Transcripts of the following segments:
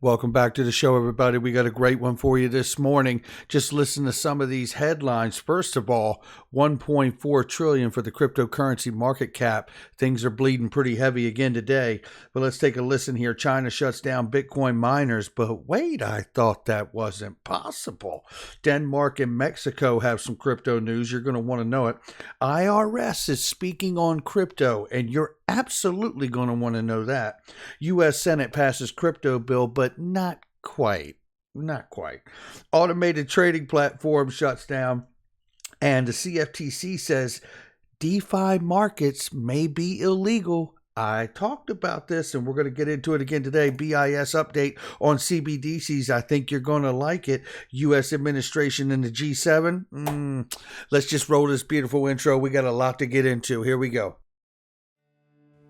Welcome back to the show, everybody. We got a great one for you this morning. Just listen to some of these headlines. First of all, 1.4 trillion for the cryptocurrency market cap. Things are bleeding pretty heavy again today. But let's take a listen here. China shuts down Bitcoin miners. But wait, I thought that wasn't possible. Denmark and Mexico have some crypto news. You're going to want to know it. IRS is speaking on crypto, and you're absolutely going to want to know that. U.S. Senate passes crypto bill, but not quite. Not quite. Automated trading platform shuts down, and the CFTC says DeFi markets may be illegal. I talked about this, and we're going to get into it again today. BIS update on CBDCs. I think you're going to like it. U.S. administration in the G7. Let's just roll this beautiful intro. We got a lot to get into. Here we go.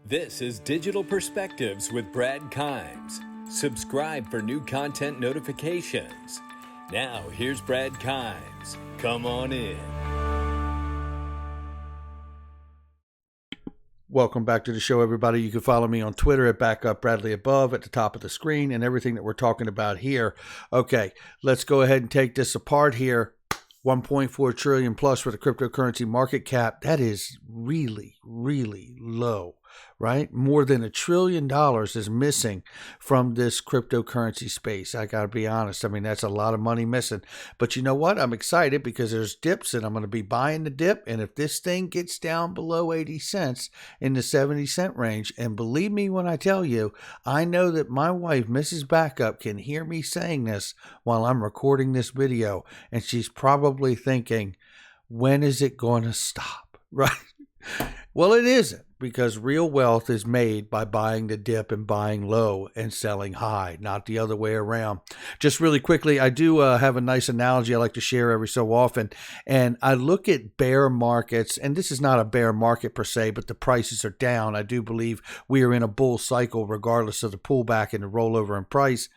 This is Digital Perspectives with Brad Kimes. Subscribe for new content notifications. Now, here's Brad Kimes. Come on in. Welcome back to the show, everybody. You can follow me on Twitter at BackupBradleyAbove at the top of the screen and everything that we're talking about here. Okay, let's go ahead and take this apart here. 1.4 trillion plus for the cryptocurrency market cap. That is really, really low, right? More than $1 trillion is missing from this cryptocurrency space. I got to be honest. I mean, that's a lot of money missing. But you know what? I'm excited because there's dips and I'm going to be buying the dip. And if this thing gets down below 80 cents in the 70-cent range, and believe me when I tell you, I know that my wife, Mrs. Backup, can hear me saying this while I'm recording this video. And she's probably thinking, when is it going to stop? Right? Well, it isn't, because real wealth is made by buying the dip and buying low and selling high, not the other way around. Just really quickly, I do have a nice analogy I like to share every so often. And I look at bear markets, and this is not a bear market per se, but the prices are down. I do believe we are in a bull cycle regardless of the pullback and the rollover in price.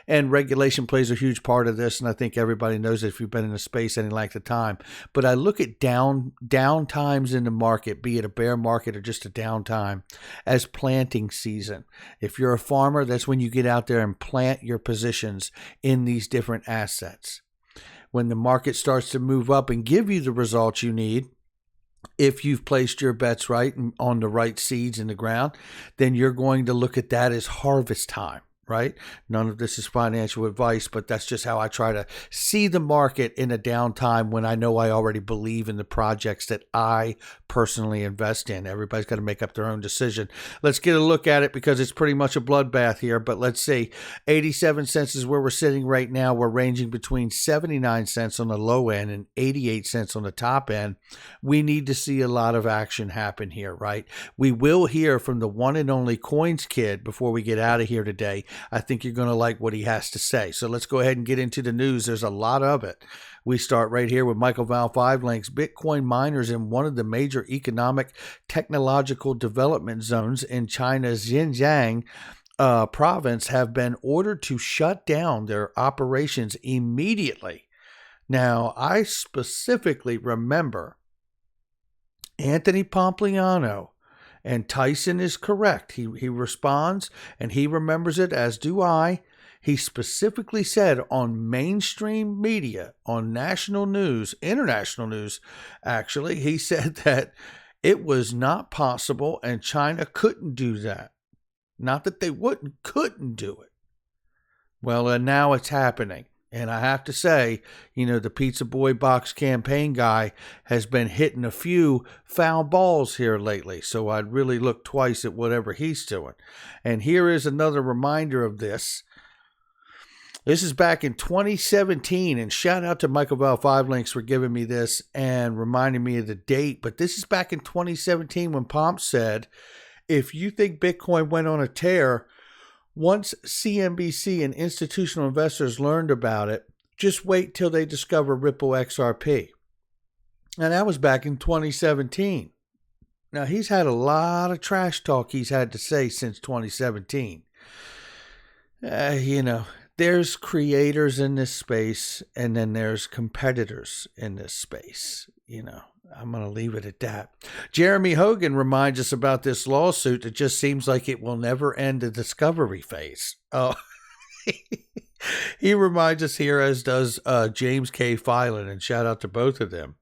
And regulation plays a huge part of this, and I think everybody knows it if you've been in the space any length of time. But I look at down times in the market, be it a bear market or just a downtime, as planting season. If you're a farmer, that's when you get out there and plant your positions in these different assets. When the market starts to move up and give you the results you need, if you've placed your bets right and on the right seeds in the ground, then you're going to look at that as harvest time. Right? None of this is financial advice, but that's just how I try to see the market in a downtime when I know I already believe in the projects that I personally invest in. Everybody's got to make up their own decision. Let's get a look at it because it's pretty much a bloodbath here, but let's see. 87 cents is where we're sitting right now. We're ranging between 79 cents on the low end and 88 cents on the top end. We need to see a lot of action happen here, right? We will hear from the one and only Coins Kid before we get out of here today. I think you're going to like what he has to say. So let's go ahead and get into the news. There's a lot of it. We start right here with Michael Val 5 links. Bitcoin miners in one of the major economic technological development zones in China's Xinjiang province have been ordered to shut down their operations immediately. Now, I specifically remember Anthony Pompliano. And Tyson is correct. He responds and he remembers it, as do I. He specifically said on mainstream media, on national news, international news, actually, he said that it was not possible and China couldn't do that. Not that they couldn't do it. Well, and now it's happening. And I have to say, the Pizza Boy Box campaign guy has been hitting a few foul balls here lately. So I'd really look twice at whatever he's doing. And here is another reminder of this. This is back in 2017. And shout out to Michael Val 5 Links for giving me this and reminding me of the date. But this is back in 2017 when Pomp said, if you think Bitcoin went on a tear, once CNBC and institutional investors learned about it, just wait till they discover Ripple XRP. And that was back in 2017. Now, he's had a lot of trash talk he's had to say since 2017. There's creators in this space, and then there's competitors in this space. I'm going to leave it at that. Jeremy Hogan reminds us about this lawsuit that just seems like it will never end the discovery phase. Oh, He reminds us here, as does James K. Filan, and shout out to both of them.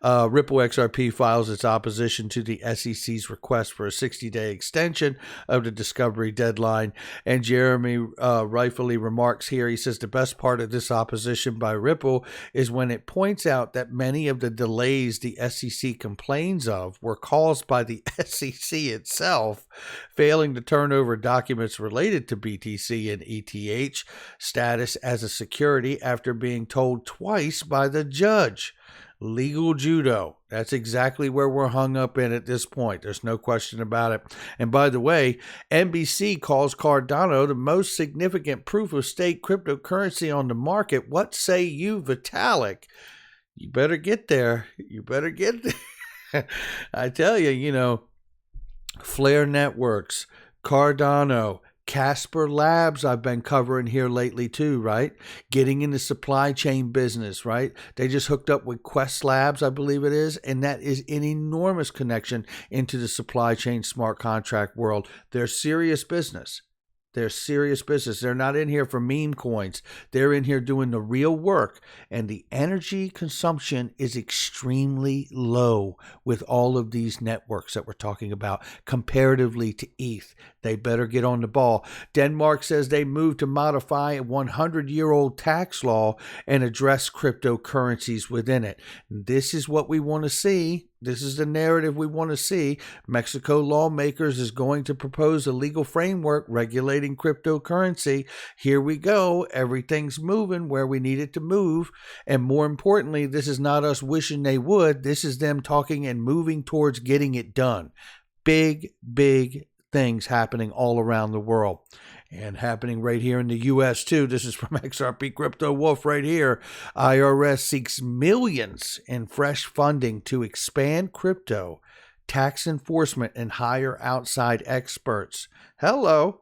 Ripple XRP files its opposition to the SEC's request for a 60-day extension of the discovery deadline. And Jeremy rightfully remarks here, he says the best part of this opposition by Ripple is when it points out that many of the delays the SEC complains of were caused by the SEC itself failing to turn over documents related to BTC and ETH status as a security after being told twice by the judge. Legal judo. That's exactly where we're hung up in at this point. There's no question about it. And by the way, NBC calls Cardano the most significant proof-of-stake cryptocurrency on the market. What say you, Vitalik? You better get there. You better get there. I tell you, Flare Networks, Cardano, Casper Labs I've been covering here lately too, right? Getting in the supply chain business, right? They just hooked up with Quest Labs, I believe it is, and that is an enormous connection into the supply chain smart contract world. They're serious business. They're serious business. They're not in here for meme coins. They're in here doing the real work. And the energy consumption is extremely low with all of these networks that we're talking about comparatively to ETH. They better get on the ball. Denmark says they moved to modify a 100-year-old tax law and address cryptocurrencies within it. This is what we want to see. This is the narrative we want to see. Mexico lawmakers is going to propose a legal framework regulating cryptocurrency. Here we go. Everything's moving where we need it to move. And more importantly, this is not us wishing they would. This is them talking and moving towards getting it done. Big, big things happening all around the world. And happening right here in the U.S. too. This is from XRP Crypto Wolf right here. IRS seeks millions in fresh funding to expand crypto, tax enforcement, and hire outside experts. Hello.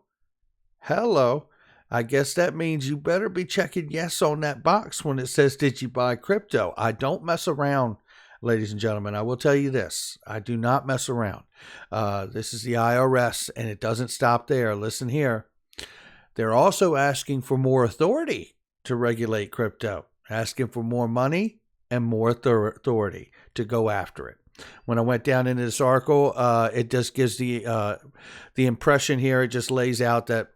I guess that means you better be checking yes on that box when it says, did you buy crypto? I don't mess around, ladies and gentlemen. I will tell you this. I do not mess around. This is the IRS, and it doesn't stop there. Listen here. They're also asking for more authority to regulate crypto, asking for more money and more authority to go after it. When I went down into this article, it just gives the impression here, it just lays out that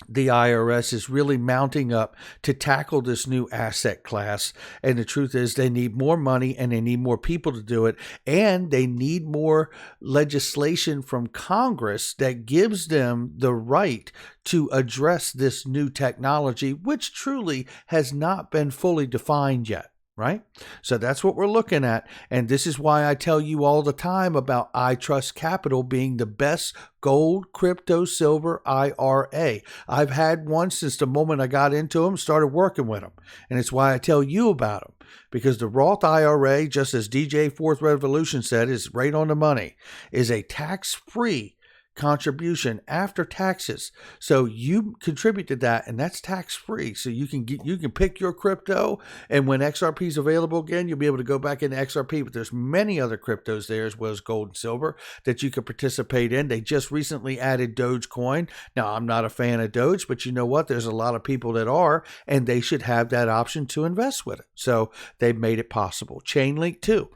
the IRS is really mounting up to tackle this new asset class. And the truth is they need more money and they need more people to do it. And they need more legislation from Congress that gives them the right to address this new technology, which truly has not been fully defined yet. Right? So that's what we're looking at. And this is why I tell you all the time about iTrust Capital being the best gold, crypto, silver IRA. I've had one since the moment I got into them, started working with them. And it's why I tell you about them. Because the Roth IRA, just as DJ Fourth Revolution said, is right on the money, is a tax-free contribution after taxes. So you contribute to that, and that's tax free. So you can pick your crypto, and when XRP is available again, you'll be able to go back into XRP. But there's many other cryptos there as well as gold and silver that you can participate in. They just recently added Dogecoin. Now I'm not a fan of Doge, but you know what? There's a lot of people that are, and they should have that option to invest with it. So they've made it possible. Chainlink too.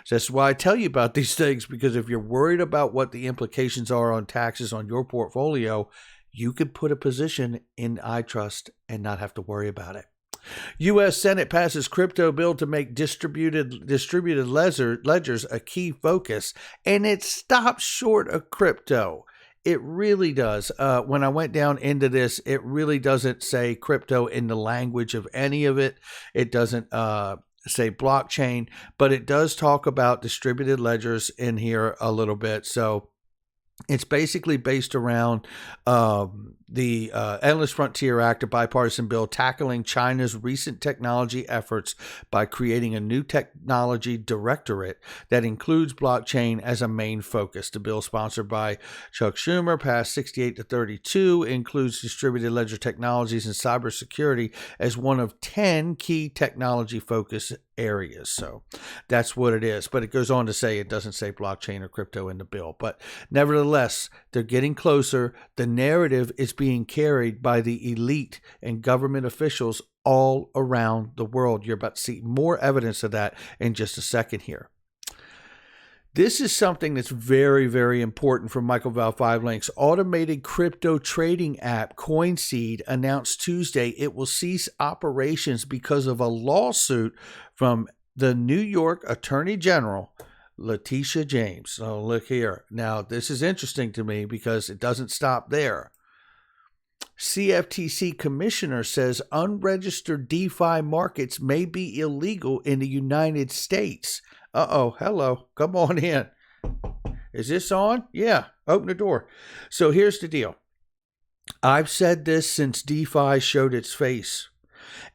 So that's why I tell you about these things, because if you're worried about what the implications are on taxes on your portfolio, you could put a position in iTrust and not have to worry about it. U.S. Senate passes crypto bill to make distributed ledgers a key focus, and it stops short of crypto. It really does. When I went down into this, it really doesn't say crypto in the language of any of it. It doesn't say blockchain, but it does talk about distributed ledgers in here a little bit. So it's basically based around the Endless Frontier Act, a bipartisan bill tackling China's recent technology efforts by creating a new technology directorate that includes blockchain as a main focus. The bill, sponsored by Chuck Schumer, passed 68-32, includes distributed ledger technologies and cybersecurity as one of 10 key technology focus areas. So that's what it is. But it goes on to say it doesn't say blockchain or crypto in the bill. But nevertheless, they're getting closer. The narrative is being carried by the elite and government officials all around the world. You're about to see more evidence of that in just a second here. This is something that's very, very important for Michael Val 5 Links. Automated crypto trading app CoinSeed announced Tuesday it will cease operations because of a lawsuit from the New York Attorney General, Letitia James. So look here. Now, this is interesting to me because it doesn't stop there. CFTC commissioner says unregistered DeFi markets may be illegal in the United States. Uh-oh, hello, come on in. Is this on? Yeah, open the door. So here's the deal. I've said this since DeFi showed its face.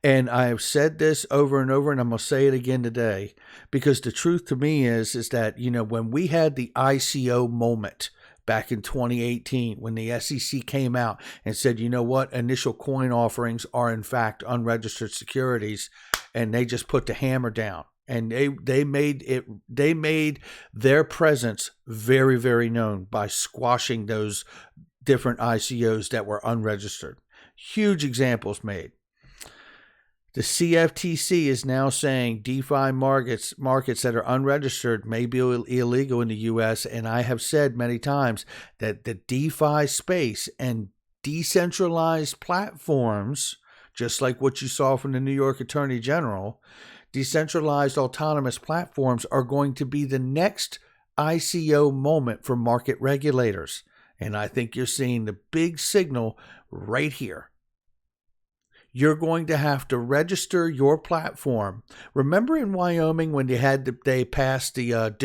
And I have said this over and over, and I'm going to say it again today, because the truth to me is that, when we had the ICO moment back in 2018, when the SEC came out and said, you know what, initial coin offerings are in fact unregistered securities, and they just put the hammer down. And they made their presence very, very known by squashing those different ICOs that were unregistered. Huge examples made. The CFTC is now saying DeFi markets that are unregistered may be illegal in the U.S. And I have said many times that the DeFi space and decentralized platforms, just like what you saw from the New York Attorney General, decentralized autonomous platforms are going to be the next ICO moment for market regulators. And I think you're seeing the big signal right here. You're going to have to register your platform. Remember in Wyoming when they passed the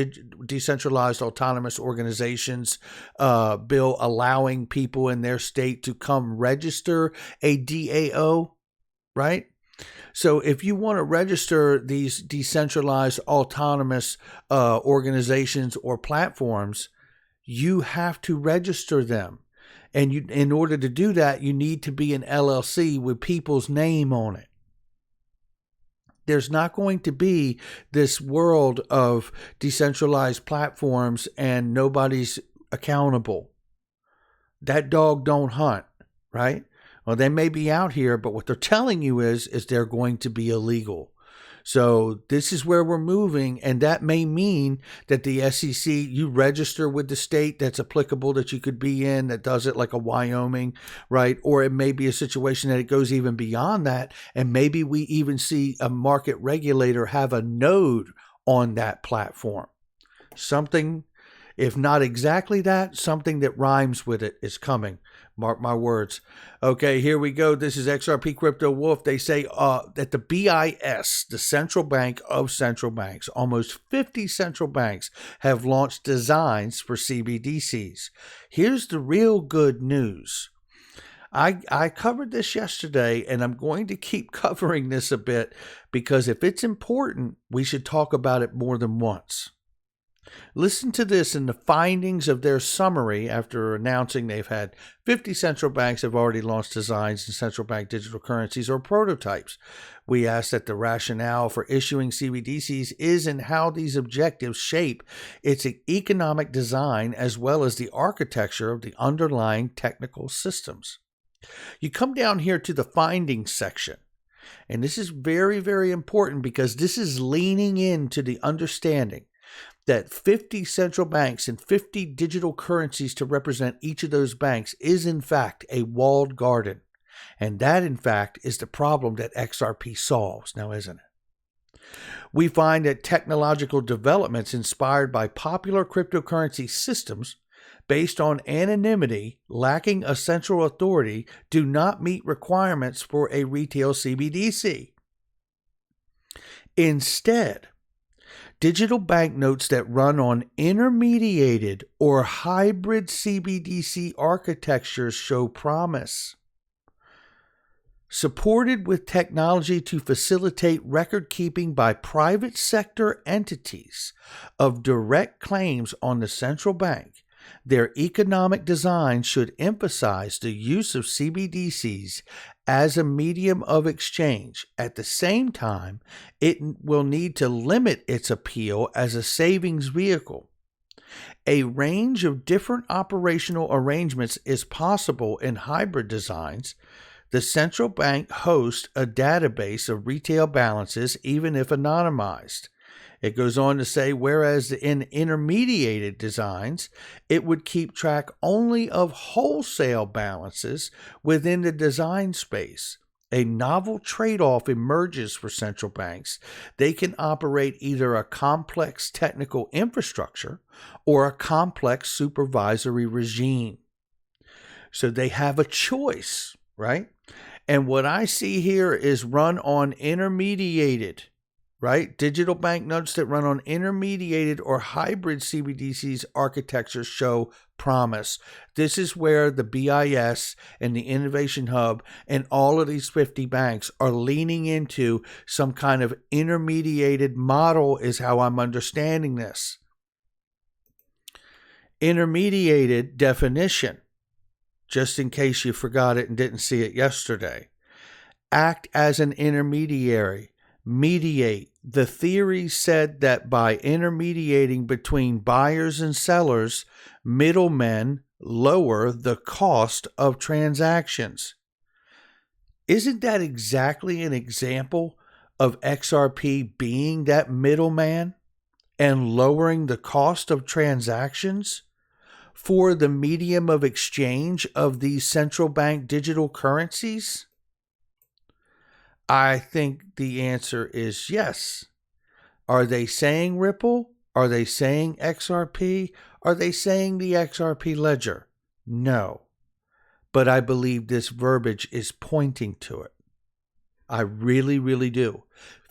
Decentralized Autonomous Organizations bill allowing people in their state to come register a DAO, right? So if you want to register these decentralized autonomous organizations or platforms, you have to register them. And in order to do that, you need to be an LLC with people's name on it. There's not going to be this world of decentralized platforms and nobody's accountable. That dog don't hunt, right? Well, they may be out here, but what they're telling you is they're going to be illegal. So this is where we're moving, and that may mean that the SEC, you register with the state that's applicable that you could be in that does it, like a Wyoming, right? Or it may be a situation that it goes even beyond that, and maybe we even see a market regulator have a node on that platform. Something, if not exactly that, something that rhymes with it is coming. Mark my words. Okay, here we go. This is XRP Crypto Wolf. They say that the BIS, the central bank of central banks, almost 50 central banks have launched designs for CBDCs. Here's the real good news. I covered this yesterday, and I'm going to keep covering this a bit because if it's important, we should talk about it more than once. Listen to this in the findings of their summary after announcing they've had 50 central banks have already launched designs in central bank digital currencies or prototypes. We asked that the rationale for issuing CBDCs is in how these objectives shape its economic design as well as the architecture of the underlying technical systems. You come down here to the findings section. And this is very, very important because this is leaning into the understanding that 50 central banks and 50 digital currencies to represent each of those banks is in fact a walled garden. And that in fact is the problem that XRP solves now, isn't it? We find that technological developments inspired by popular cryptocurrency systems based on anonymity, lacking a central authority, do not meet requirements for a retail CBDC. Instead, digital banknotes that run on intermediated or hybrid CBDC architectures show promise. Supported with technology to facilitate record keeping by private sector entities of direct claims on the central bank, their economic design should emphasize the use of CBDCs as a medium of exchange. At the same time, it will need to limit its appeal as a savings vehicle. A range of different operational arrangements is possible in hybrid designs. The central bank hosts a database of retail balances, even if anonymized. It goes on to say, whereas in intermediated designs, it would keep track only of wholesale balances within the design space. A novel trade-off emerges for central banks. They can operate either a complex technical infrastructure or a complex supervisory regime. So they have a choice, right? And what I see here is run on intermediated, right? Digital banknotes that run on intermediated or hybrid CBDCs architecture show promise. This is where the BIS and the Innovation Hub and all of these 50 banks are leaning into some kind of intermediated model, is how I'm understanding this. Intermediated definition, just in case you forgot it and didn't see it yesterday. Act as an intermediary. Mediate. The theory said that by intermediating between buyers and sellers, middlemen lower the cost of transactions. Isn't that exactly an example of XRP being that middleman and lowering the cost of transactions for the medium of exchange of these central bank digital currencies? I think the answer is yes. Are they saying Ripple? Are they saying XRP? Are they saying the XRP ledger? No. But I believe this verbiage is pointing to it. I really, really do.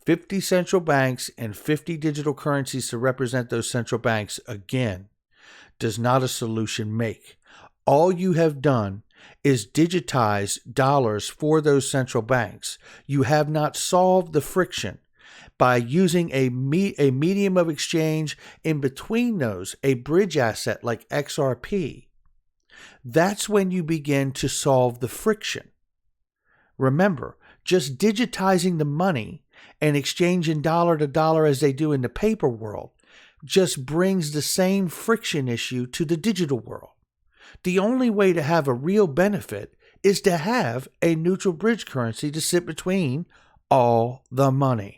50 central banks and 50 digital currencies to represent those central banks, again, does not a solution make. All you have done is digitize dollars for those central banks. You have not solved the friction by using a medium of exchange in between those, a bridge asset like XRP. That's when you begin to solve the friction. Remember, just digitizing the money and exchanging dollar to dollar as they do in the paper world just brings the same friction issue to the digital world. The only way to have a real benefit is to have a neutral bridge currency to sit between all the money.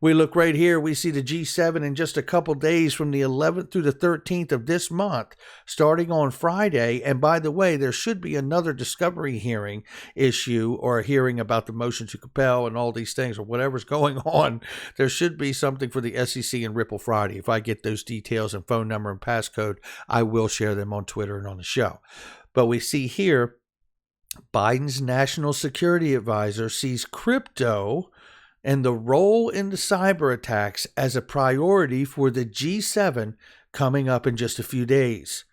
We look right here, we see the G7 in just a couple days from the 11th through the 13th of this month, starting on Friday. And by the way, there should be another discovery hearing issue or a hearing about the motion to compel and all these things or whatever's going on. There should be something for the SEC and Ripple Friday. If I get those details and phone number and passcode, I will share them on Twitter and on the show. But we see here, Biden's national security advisor sees crypto and the role in the cyber attacks as a priority for the G7 coming up in just a few days.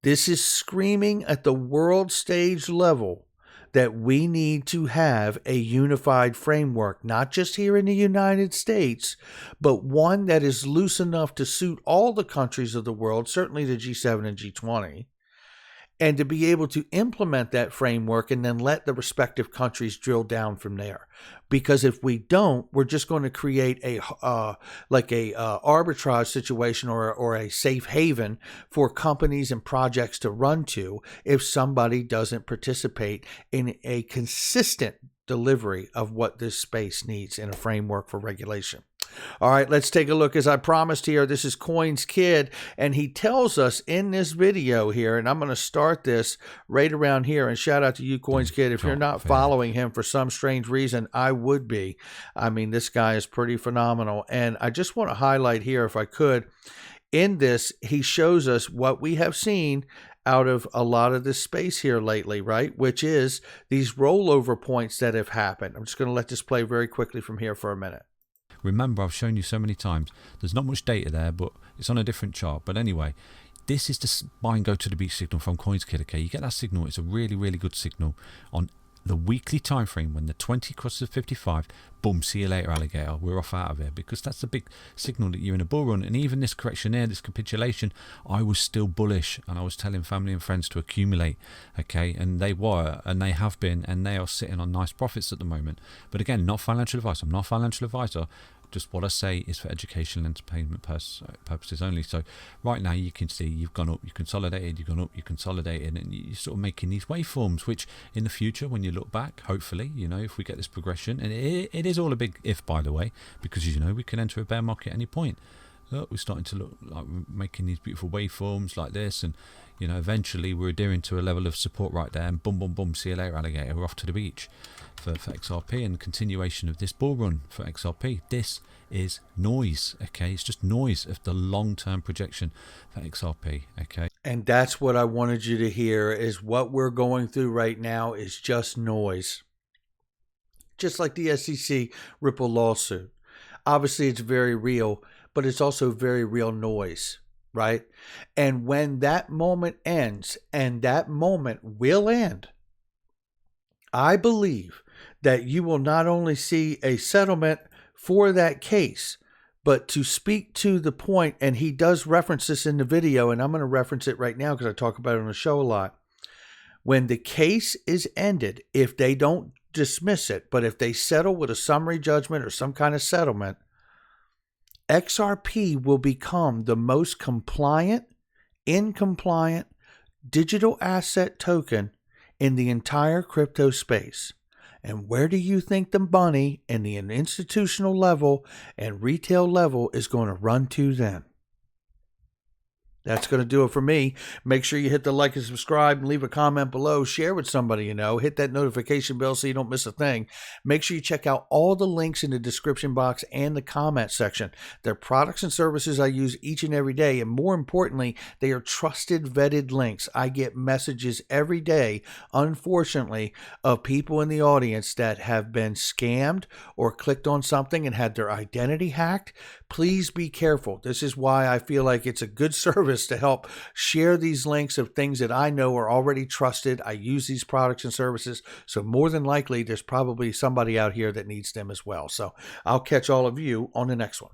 This is screaming at the world stage level that we need to have a unified framework, not just here in the United States, but one that is loose enough to suit all the countries of the world, certainly the G7 and G20, and to be able to implement that framework and then let the respective countries drill down from there. Because if we don't, we're just going to create a arbitrage situation or a safe haven for companies and projects to run to if somebody doesn't participate in a consistent delivery of what this space needs in a framework for regulation. All right, let's take a look. As I promised here, this is Coins Kid, and he tells us in this video here, and I'm going to start this right around here, and shout out to you, Coins Kid. If you're not following him for some strange reason, I would be. I mean, this guy is pretty phenomenal, and I just want to highlight here, if I could, in this, he shows us what we have seen out of a lot of this space here lately, right? Which is these rollover points that have happened. I'm just going to let this play very quickly from here for a minute. Remember, I've shown you so many times, there's not much data there, but it's on a different chart. But anyway, this is the buy and go to the beach signal from CoinsKid, okay? You get that signal, it's a really, really good signal on the weekly time frame. When the 20 crosses 55, boom, see you later, alligator, we're off out of here, because that's the big signal that you're in a bull run. And even this correction here, this capitulation, I was still bullish, and I was telling family and friends to accumulate, okay? And they were, and they have been, and they are sitting on nice profits at the moment. But again, not financial advice. I'm not a financial advisor, Just what I say is for educational and entertainment purposes only. So right now you can see you've gone up, you consolidated, you've gone up, you consolidated, and you're sort of making these waveforms, which in the future, when you look back, hopefully, if we get this progression, and it is all a big if, by the way, because we can enter a bear market at any point. Look, we're starting to look like we're making these beautiful waveforms like this, and eventually we're adhering to a level of support right there, and boom, boom, boom, see you later, alligator, we're off to the beach for XRP, and continuation of this bull run for XRP. This is noise, okay? It's just noise of the long-term projection for XRP, okay? And that's what I wanted you to hear, is what we're going through right now is just noise. Just like the SEC Ripple lawsuit. Obviously, it's very real, but it's also very real noise, right? And when that moment ends, and that moment will end, I believe that you will not only see a settlement for that case, but to speak to the point, and he does reference this in the video, and I'm going to reference it right now because I talk about it on the show a lot. When the case is ended, if they don't dismiss it, but if they settle with a summary judgment or some kind of settlement, XRP will become the most compliant, incompliant digital asset token in the entire crypto space. And where do you think the money in the institutional level and retail level is going to run to then? That's going to do it for me. Make sure you hit the like and subscribe and leave a comment below. Share with somebody you know. Hit that notification bell so you don't miss a thing. Make sure you check out all the links in the description box and the comment section. They're products and services I use each and every day. And more importantly, they are trusted, vetted links. I get messages every day, unfortunately, of people in the audience that have been scammed or clicked on something and had their identity hacked. Please be careful. This is why I feel like it's a good service to help share these links of things that I know are already trusted. I use these products and services, so more than likely there's probably somebody out here that needs them as well. So I'll catch all of you on the next one.